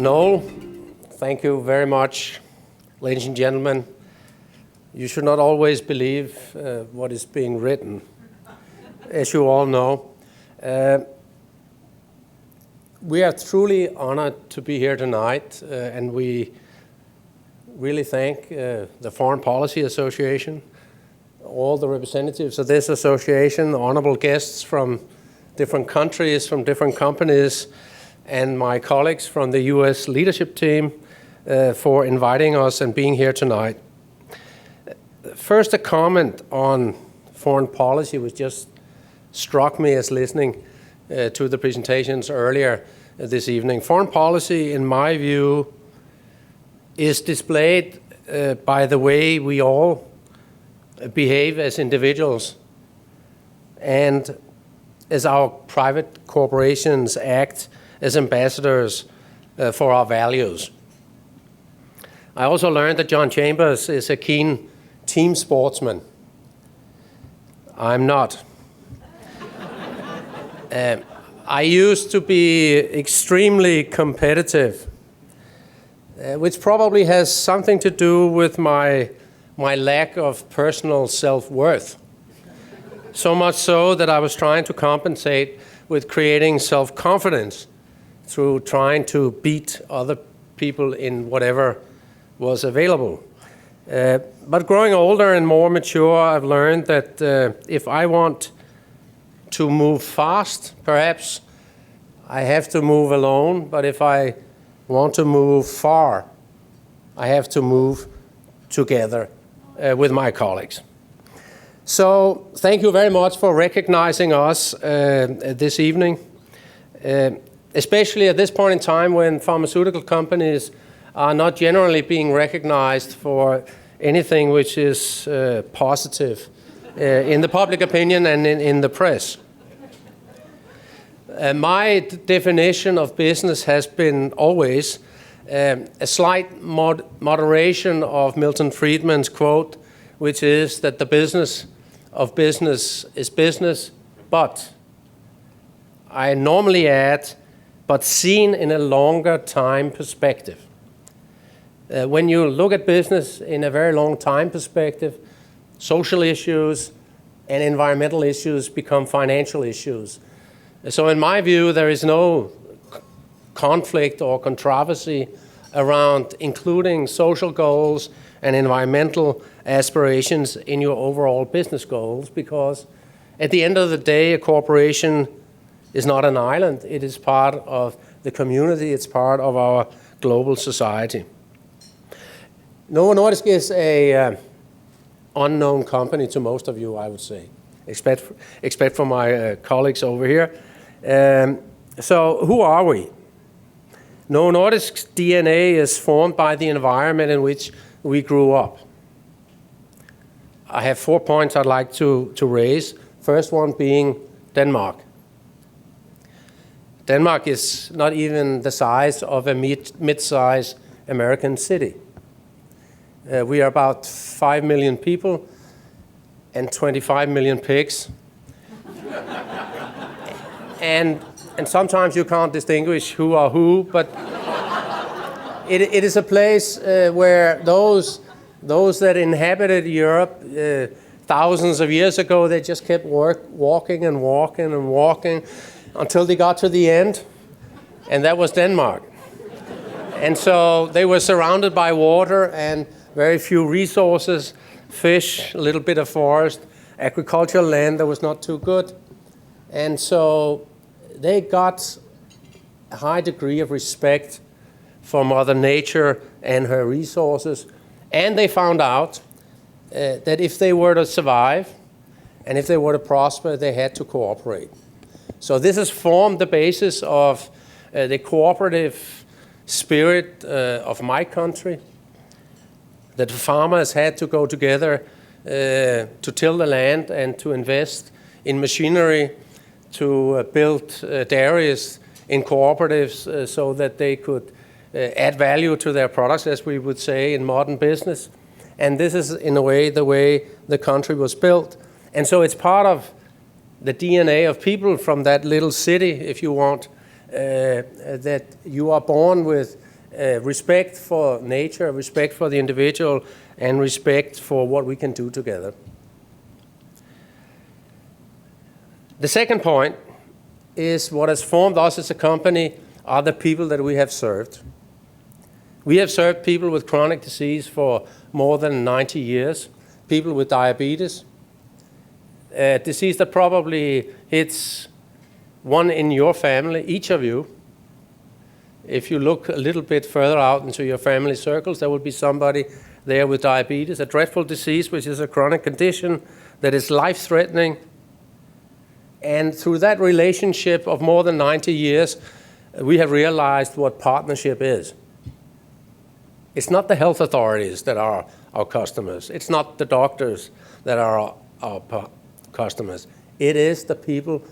Noel, thank you very much. Ladies and gentlemen, you should not always believe what is being written, as you all know. We are truly honored to be here tonight, and we really thank the Foreign Policy Association, all the representatives of this association, honorable guests from different countries, from different companies, and my colleagues from the US leadership team for inviting us and being here tonight. First, a comment on foreign policy, which just struck me as listening to the presentations earlier this evening. Foreign policy, in my view, is displayed by the way we all behave as individuals and as our private corporations act as ambassadors for our values. I also learned that John Chambers is a keen team sportsman. I'm not. I used to be extremely competitive, which probably has something to do with my lack of personal self-worth. So much so that I was trying to compensate with creating self-confidence through trying to beat other people in whatever was available. But growing older and more mature, I've learned that if I want to move fast, perhaps I have to move alone, but if I want to move far, I have to move together with my colleagues. So thank you very much for recognizing us this evening, especially at this point in time when pharmaceutical companies are not generally being recognized for anything which is positive in the public opinion and in the press. My definition of business has been always a slight moderation of Milton Friedman's quote, which is that the business of business is business, but I normally add, but seen in a longer time perspective. When you look at business in a very long time perspective, social issues and environmental issues become financial issues. So in my view, there is no conflict or controversy around including social goals and environmental aspirations in your overall business goals, because at the end of the day, a corporation is not an island. It is part of the community. It's part of our global society. Novo Nordisk is an unknown company to most of you, I would say, except for my colleagues over here. So who are we? Novo Nordisk's DNA is formed by the environment in which we grew up. I have 4 points I'd like to raise. First one being Denmark. Denmark is not even the size of a mid-sized American city. We are about 5 million people and 25 million pigs. and sometimes you can't distinguish who are who, but it is a place where those that inhabited Europe thousands of years ago, they just kept walking and walking and walking until they got to the end, and that was Denmark. And so they were surrounded by water and very few resources, fish, a little bit of forest, agricultural land that was not too good. And so they got a high degree of respect for Mother Nature and her resources. And they found out that if they were to survive and if they were to prosper, they had to cooperate. So this has formed the basis of the cooperative spirit of my country, that farmers had to go together to till the land and to invest in machinery, to build dairies in cooperatives so that they could add value to their products, as we would say in modern business. And this is, in a way, the way the country was built. And so it's part of the DNA of people from that little city, if you want, that you are born with respect for nature, respect for the individual, and respect for what we can do together. The second point is what has formed us as a company are the people that we have served. We have served people with chronic disease for more than 90 years, people with diabetes, a disease that probably hits one in your family, each of you. If you look a little bit further out into your family circles, there will be somebody there with diabetes, a dreadful disease which is a chronic condition that is life-threatening. And through that relationship of more than 90 years, we have realized what partnership is. It's not the health authorities that are our customers. It's not the doctors that are our customers. It is the people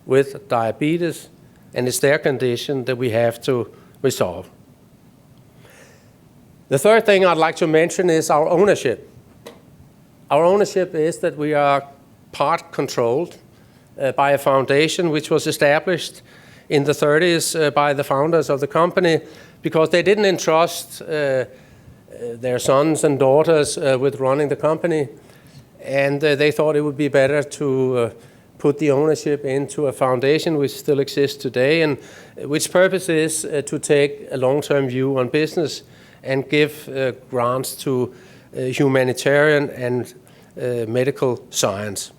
with diabetes, and it's their condition that we have to resolve. The third thing I'd like to mention is our ownership. Our ownership is that we are part controlled by a foundation which was established in the 30s by the founders of the company because they didn't entrust their sons and daughters with running the company, and they thought it would be better to put the ownership into a foundation which still exists today, and which purpose is to take a long-term view on business and give grants to humanitarian and medical science.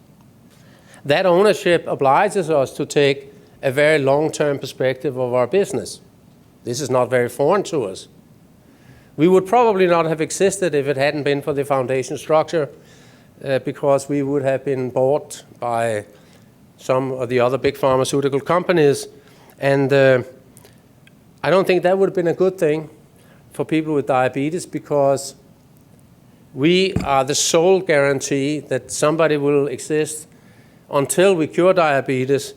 That ownership obliges us to take a very long-term perspective of our business. This is not very foreign to us. We would probably not have existed if it hadn't been for the foundation structure, because we would have been bought by some of the other big pharmaceutical companies. And I don't think that would have been a good thing for people with diabetes, because we are the sole guarantee that somebody will exist until we cure diabetes,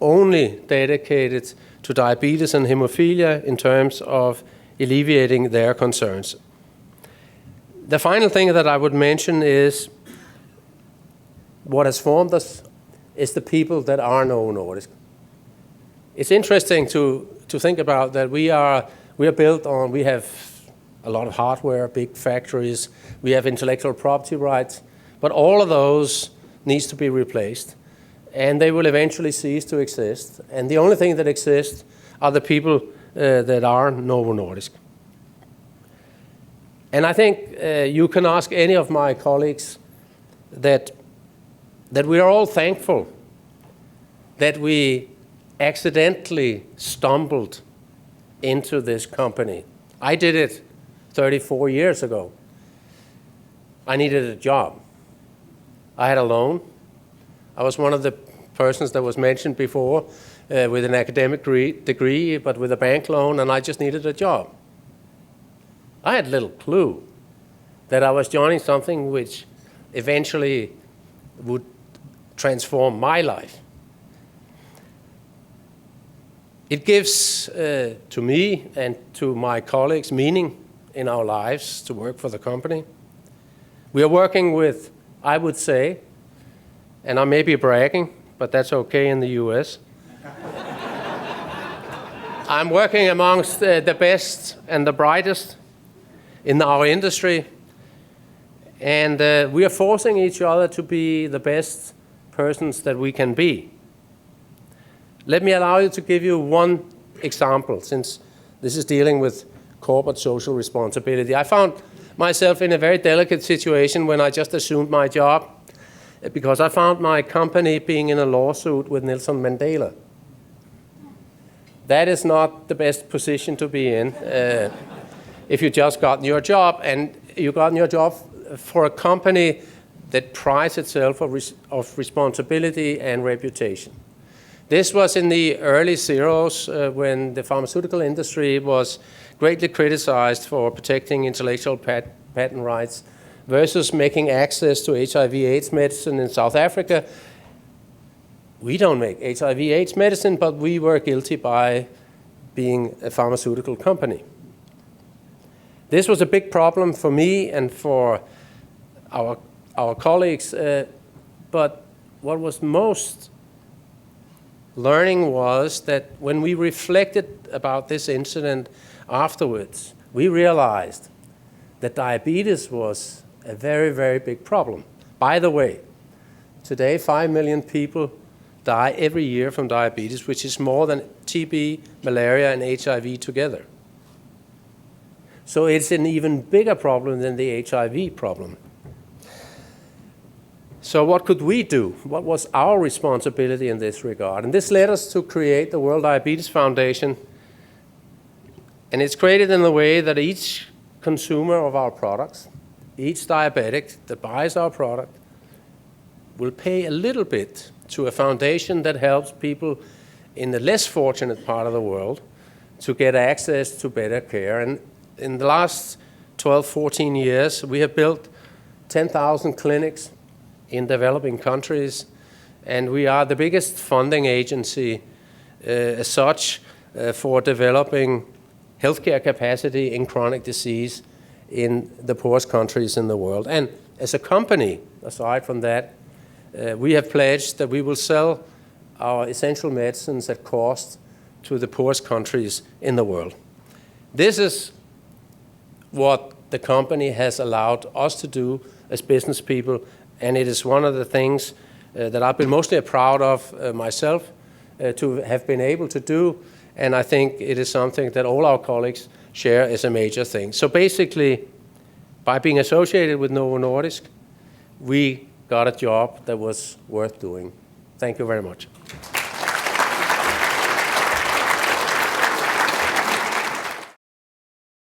only dedicated to diabetes and hemophilia in terms of alleviating their concerns. The final thing that I would mention is what has formed us is the people that are Novo Nordisk. It's interesting to think about that we are built on, we have a lot of hardware, big factories, we have intellectual property rights, but all of those needs to be replaced, and they will eventually cease to exist. And the only thing that exists are the people that are Novo Nordisk. And I think you can ask any of my colleagues that we are all thankful that we accidentally stumbled into this company. I did it 34 years ago. I needed a job. I had a loan. I was one of the persons that was mentioned before with an academic degree, but with a bank loan, and I just needed a job. I had little clue that I was joining something which eventually would transform my life. It gives to me and to my colleagues meaning in our lives to work for the company. We are working with, I would say, and I may be bragging, but that's okay in the US. I'm working amongst the best and the brightest in our industry, and we are forcing each other to be the best persons that we can be. Let me allow you to give you one example, since this is dealing with corporate social responsibility. I found myself in a very delicate situation when I just assumed my job, because I found my company being in a lawsuit with Nelson Mandela. That is not the best position to be in if you just got your job, and you got your job for a company that prides itself of responsibility and reputation. This was in the early zeros when the pharmaceutical industry was greatly criticized for protecting intellectual patent rights versus making access to HIV/AIDS medicine in South Africa. We don't make HIV/AIDS medicine, but we were guilty by being a pharmaceutical company. This was a big problem for me and for our colleagues, but what was most learning was that when we reflected about this incident, afterwards, we realized that diabetes was a very, very big problem. By the way, today 5 million people die every year from diabetes, which is more than TB, malaria, and HIV together. So it's an even bigger problem than the HIV problem. So what could we do? What was our responsibility in this regard? And this led us to create the World Diabetes Foundation. And it's created in the way that each consumer of our products, each diabetic that buys our product, will pay a little bit to a foundation that helps people in the less fortunate part of the world to get access to better care. And in the last 12, 14 years, we have built 10,000 clinics in developing countries, and we are the biggest funding agency as such for developing healthcare capacity in chronic disease in the poorest countries in the world. And as a company, aside from that, we have pledged that we will sell our essential medicines at cost to the poorest countries in the world. This is what the company has allowed us to do as business people, and it is one of the things that I've been mostly proud of myself to have been able to do, and I think it is something that all our colleagues share as a major thing. So basically, by being associated with Novo Nordisk, we got a job that was worth doing. Thank you very much.